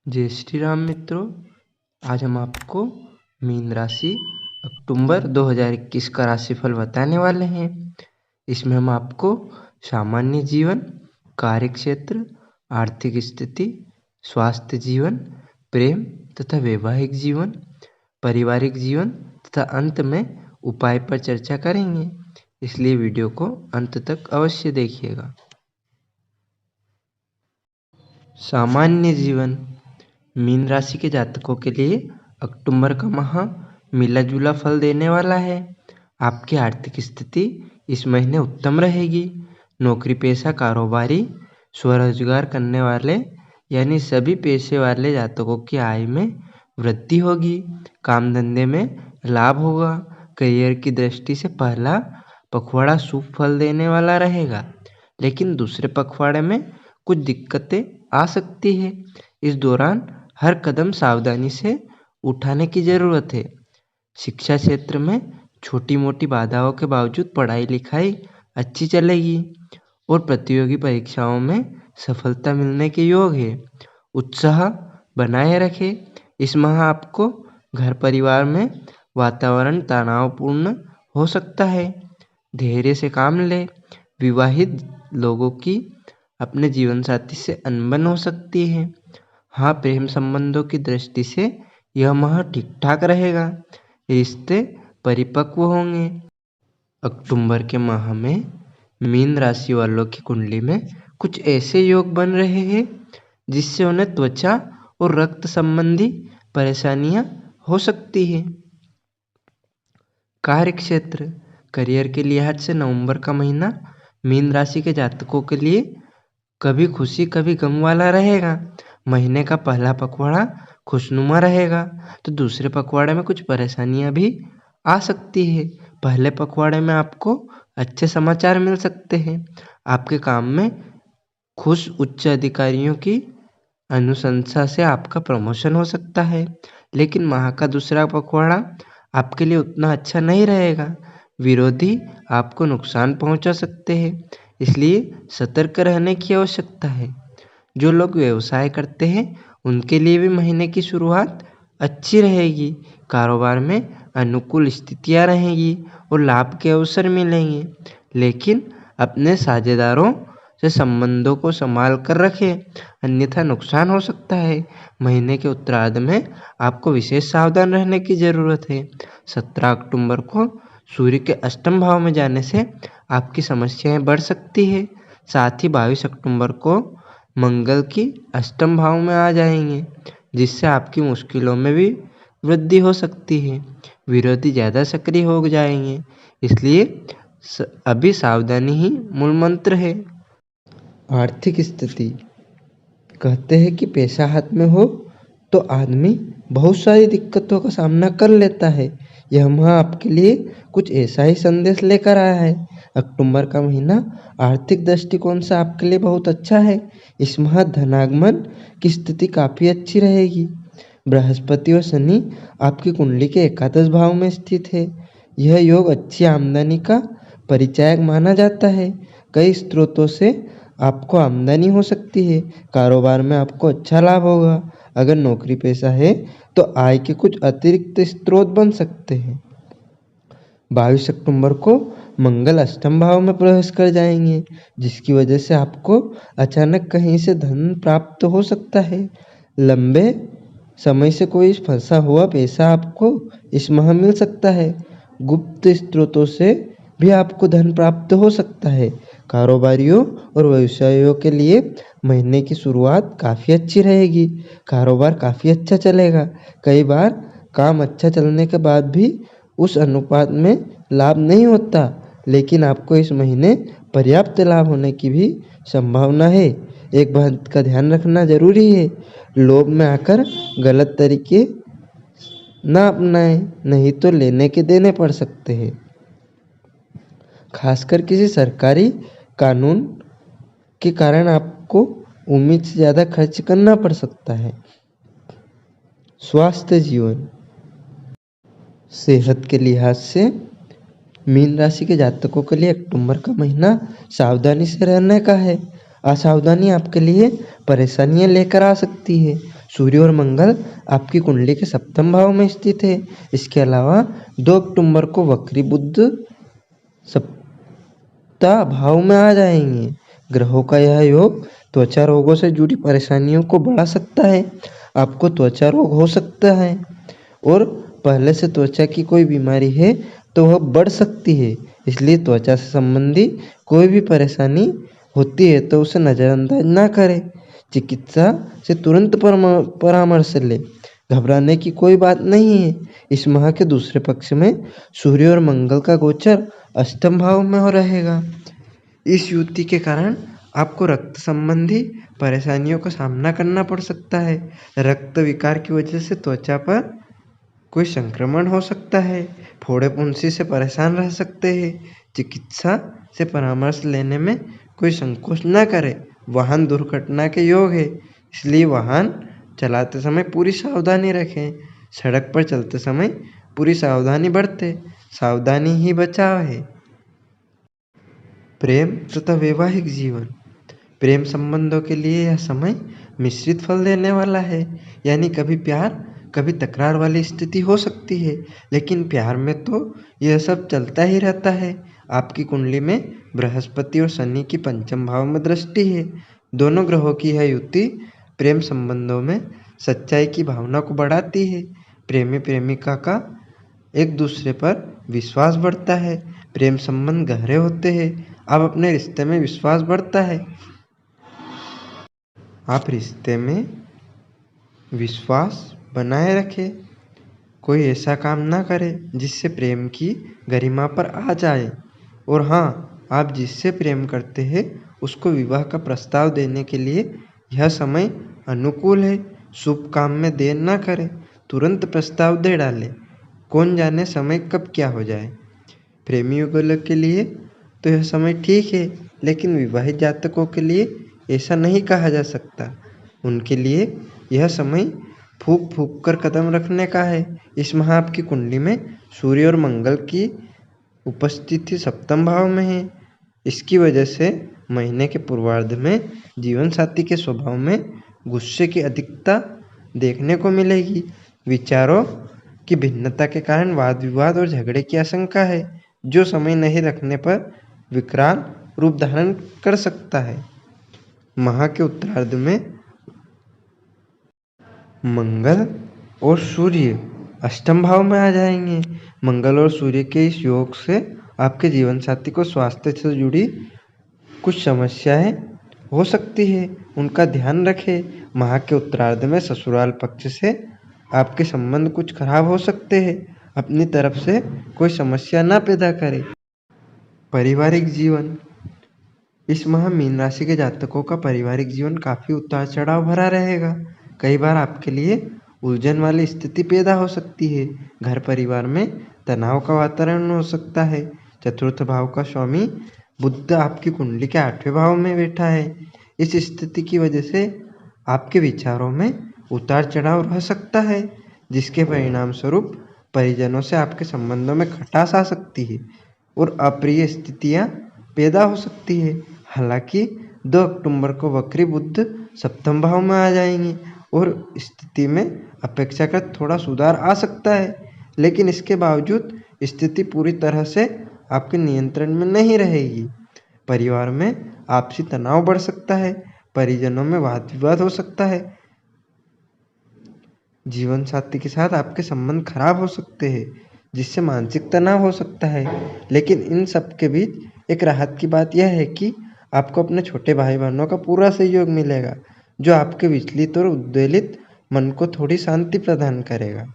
जय श्री राम मित्रों। आज हम आपको मीन राशि अक्टूबर 2021 का राशिफल बताने वाले हैं। इसमें हम आपको सामान्य जीवन, कार्यक्षेत्र, आर्थिक स्थिति, स्वास्थ्य जीवन, प्रेम तथा वैवाहिक जीवन, पारिवारिक जीवन तथा अंत में उपाय पर चर्चा करेंगे, इसलिए वीडियो को अंत तक अवश्य देखिएगा। सामान्य जीवन। मीन राशि के जातकों के लिए अक्टूबर का माह मिला जुला फल देने वाला है। आपकी आर्थिक स्थिति इस महीने उत्तम रहेगी। नौकरी पेशा, कारोबारी, स्वरोजगार करने वाले यानी सभी पेशे वाले जातकों की आय में वृद्धि होगी। काम धंधे में लाभ होगा। करियर की दृष्टि से पहला पखवाड़ा शुभ फल देने वाला रहेगा, लेकिन दूसरे पखवाड़े में कुछ दिक्कतें आ सकती है। इस दौरान हर कदम सावधानी से उठाने की ज़रूरत है। शिक्षा क्षेत्र में छोटी मोटी बाधाओं के बावजूद पढ़ाई लिखाई अच्छी चलेगी और प्रतियोगी परीक्षाओं में सफलता मिलने के योग है। उत्साह बनाए रखें। इस माह आपको घर परिवार में वातावरण तनावपूर्ण हो सकता है। धैर्य से काम लें। विवाहित लोगों की अपने जीवन साथी से अनबन हो सकती है। हाँ, प्रेम संबंधों की दृष्टि से यह माह ठीक ठाक रहेगा। रिश्ते परिपक्व होंगे। अक्टूबर के माह में मीन राशि वालों की कुंडली में कुछ ऐसे योग बन रहे हैं जिससे उन्हें त्वचा और रक्त संबंधी परेशानियां हो सकती है। कार्यक्षेत्र। करियर के लिहाज से नवंबर का महीना मीन राशि के जातकों के लिए कभी खुशी कभी गम वाला रहेगा। महीने का पहला पखवाड़ा खुशनुमा रहेगा तो दूसरे पखवाड़े में कुछ परेशानियां भी आ सकती है। पहले पखवाड़े में आपको अच्छे समाचार मिल सकते हैं। आपके काम में खुश उच्च अधिकारियों की अनुशंसा से आपका प्रमोशन हो सकता है, लेकिन माह का दूसरा पखवाड़ा आपके लिए उतना अच्छा नहीं रहेगा। विरोधी आपको नुकसान पहुंचा सकते हैं, इसलिए सतर्क रहने की आवश्यकता है। जो लोग व्यवसाय करते हैं उनके लिए भी महीने की शुरुआत अच्छी रहेगी। कारोबार में अनुकूल स्थितियां रहेंगी और लाभ के अवसर मिलेंगे, लेकिन अपने साझेदारों से संबंधों को संभाल कर रखें, अन्यथा नुकसान हो सकता है। महीने के उत्तरार्ध में आपको विशेष सावधान रहने की ज़रूरत है। 17 अक्टूबर को सूर्य के अष्टम भाव में जाने से आपकी समस्याएं बढ़ सकती है। साथ ही 22 अक्टूबर को मंगल की अष्टम भाव में आ जाएंगे, जिससे आपकी मुश्किलों में भी वृद्धि हो सकती है। विरोधी ज़्यादा सक्रिय हो जाएंगे, इसलिए अभी सावधानी ही मूल मंत्र है। आर्थिक स्थिति। कहते हैं कि पैसा हाथ में हो तो आदमी बहुत सारी दिक्कतों का सामना कर लेता है। यह माह आपके लिए कुछ ऐसा ही संदेश लेकर आया है। अक्टूबर का महीना आर्थिक दृष्टिकोण से आपके लिए बहुत अच्छा है। इस माह धनागमन की स्थिति काफ़ी अच्छी रहेगी। बृहस्पति और शनि आपकी कुंडली के एकादश भाव में स्थित है। यह योग अच्छी आमदनी का परिचायक माना जाता है। कई स्रोतों से आपको आमदनी हो सकती है। कारोबार में आपको अच्छा लाभ होगा। अगर नौकरी पेशा है तो आय के कुछ अतिरिक्त स्रोत बन सकते हैं। 22 अक्टूबर को मंगल अष्टम भाव में प्रवेश कर जाएंगे, जिसकी वजह से आपको अचानक कहीं से धन प्राप्त हो सकता है। लंबे समय से कोई फंसा हुआ पैसा आपको इस माह मिल सकता है। गुप्त स्रोतों से भी आपको धन प्राप्त हो सकता है। कारोबारियों और व्यवसायियों के लिए महीने की शुरुआत काफ़ी अच्छी रहेगी। कारोबार काफ़ी अच्छा चलेगा। कई बार काम अच्छा चलने के बाद भी उस अनुपात में लाभ नहीं होता, लेकिन आपको इस महीने पर्याप्त लाभ होने की भी संभावना है। एक बात का ध्यान रखना जरूरी है, लोभ में आकर गलत तरीके ना अपनाएं, नहीं तो लेने के देने पड़ सकते हैं। खासकर किसी सरकारी कानून के कारण आपको उम्मीद से ज़्यादा खर्च करना पड़ सकता है। स्वास्थ्य जीवन। सेहत के लिहाज से मीन राशि के जातकों के लिए अक्टूबर का महीना सावधानी से रहने का है। असावधानी आपके लिए परेशानियां लेकर आ सकती है। सूर्य और मंगल आपकी कुंडली के सप्तम भाव में स्थित है। इसके अलावा 2 अक्टूबर को वक्री बुध सप्तम भाव में आ जाएंगे। ग्रहों का यह योग त्वचा रोगों से जुड़ी परेशानियों को बढ़ा सकता है। आपको त्वचा रोग हो सकता है और पहले से त्वचा की कोई बीमारी है तो वह बढ़ सकती है। इसलिए त्वचा से संबंधी कोई भी परेशानी होती है तो उसे नज़रअंदाज ना करें। चिकित्सा से तुरंत परामर्श लें। घबराने की कोई बात नहीं है। इस माह के दूसरे पक्ष में सूर्य और मंगल का गोचर अष्टम भाव में हो रहेगा। इस युति के कारण आपको रक्त संबंधी परेशानियों का सामना करना पड़ सकता है। रक्त विकार की वजह से त्वचा पर कोई संक्रमण हो सकता है। फोड़े फुंसी से परेशान रह सकते हैं। चिकित्सा से परामर्श लेने में कोई संकोच न करें। वाहन दुर्घटना के योग है, इसलिए वाहन चलाते समय पूरी सावधानी रखें। सड़क पर चलते समय पूरी सावधानी बरतें। सावधानी ही बचाव है। प्रेम तथा वैवाहिक जीवन। प्रेम संबंधों के लिए यह समय मिश्रित फल देने वाला है, यानी कभी प्यार कभी तकरार वाली स्थिति हो सकती है, लेकिन प्यार में तो यह सब चलता ही रहता है। आपकी कुंडली में बृहस्पति और शनि की पंचम भाव में दृष्टि है। दोनों ग्रहों की यह युति प्रेम संबंधों में सच्चाई की भावना को बढ़ाती है। प्रेमी प्रेमिका का एक दूसरे पर विश्वास बढ़ता है। प्रेम संबंध गहरे होते हैं। आप अपने रिश्ते में विश्वास बढ़ता है। आप रिश्ते में विश्वास बनाए रखें। कोई ऐसा काम ना करें जिससे प्रेम की गरिमा पर आ जाए। और हाँ, आप जिससे प्रेम करते हैं उसको विवाह का प्रस्ताव देने के लिए यह समय अनुकूल है। शुभ काम में देर ना करें, तुरंत प्रस्ताव दे डालें। कौन जाने समय कब क्या हो जाए। प्रेमी युगल के लिए तो यह समय ठीक है, लेकिन विवाहित जातकों के लिए ऐसा नहीं कहा जा सकता। उनके लिए यह समय फूंक फूंक कर कदम रखने का है। इस माह आपकी कुंडली में सूर्य और मंगल की उपस्थिति सप्तम भाव में है। इसकी वजह से महीने के पूर्वार्ध में जीवन साथी के स्वभाव में गुस्से की अधिकता देखने को मिलेगी। विचारों की भिन्नता के कारण वाद विवाद और झगड़े की आशंका है, जो समय नहीं रखने पर विकराल रूप धारण कर सकता है। माह के उत्तरार्ध में मंगल और सूर्य अष्टम भाव में आ जाएंगे। मंगल और सूर्य के इस योग से आपके जीवन साथी को स्वास्थ्य से जुड़ी कुछ समस्याएं हो सकती है, उनका ध्यान रखें। माह के उत्तरार्ध में ससुराल पक्ष से आपके संबंध कुछ खराब हो सकते हैं। अपनी तरफ से कोई समस्या ना पैदा करें। पारिवारिक जीवन। इस माह मीन राशि के जातकों का पारिवारिक जीवन काफ़ी उतार चढ़ाव भरा रहेगा। कई बार आपके लिए उलझन वाली स्थिति पैदा हो सकती है। घर परिवार में तनाव का वातावरण हो सकता है। चतुर्थ भाव का स्वामी बुध आपकी कुंडली के 8वें भाव में बैठा है। इस स्थिति की वजह से आपके विचारों में उतार चढ़ाव रह सकता है, जिसके परिणाम स्वरूप परिजनों से आपके संबंधों में खटास आ सकती है और अप्रिय स्थितियां पैदा हो सकती है। हालांकि 2 अक्टूबर को वक्री बुध सप्तम भाव में आ जाएंगे और स्थिति में अपेक्षाकृत थोड़ा सुधार आ सकता है, लेकिन इसके बावजूद स्थिति पूरी तरह से आपके नियंत्रण में नहीं रहेगी। परिवार में आपसी तनाव बढ़ सकता है। परिजनों में वाद विवाद हो सकता है। जीवन साथी के साथ आपके संबंध खराब हो सकते हैं, जिससे मानसिक तनाव हो सकता है। लेकिन इन सब के बीच एक राहत की बात यह है कि आपको अपने छोटे भाई बहनों का पूरा सहयोग मिलेगा, जो आपके विचलित और उद्वेलित मन को थोड़ी शांति प्रदान करेगा।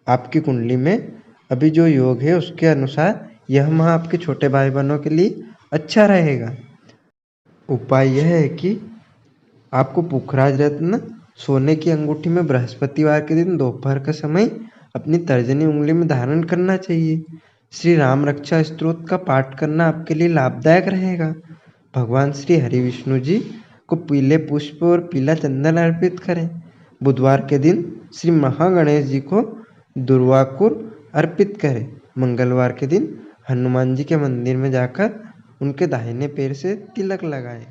आपकी कुंडली में अभी जो योग है उसके अनुसार यह माह आपके छोटे भाई बहनों के लिए अच्छा रहेगा। उपाय यह है कि आपको पुखराज रत्न सोने की अंगूठी में बृहस्पतिवार के दिन दोपहर का समय अपनी तर्जनी उंगली में धारण करना चाहिए। श्री राम रक्षा स्तोत्र का पाठ करना आपके लिए लाभदायक रहेगा। भगवान श्री हरि विष्णु जी को पीले पुष्प और पीला चंदन अर्पित करें। बुधवार के दिन श्री महागणेश जी को दुर्वाकुर अर्पित करें। मंगलवार के दिन हनुमान जी के मंदिर में जाकर उनके दाहिने पैर से तिलक लगाएं।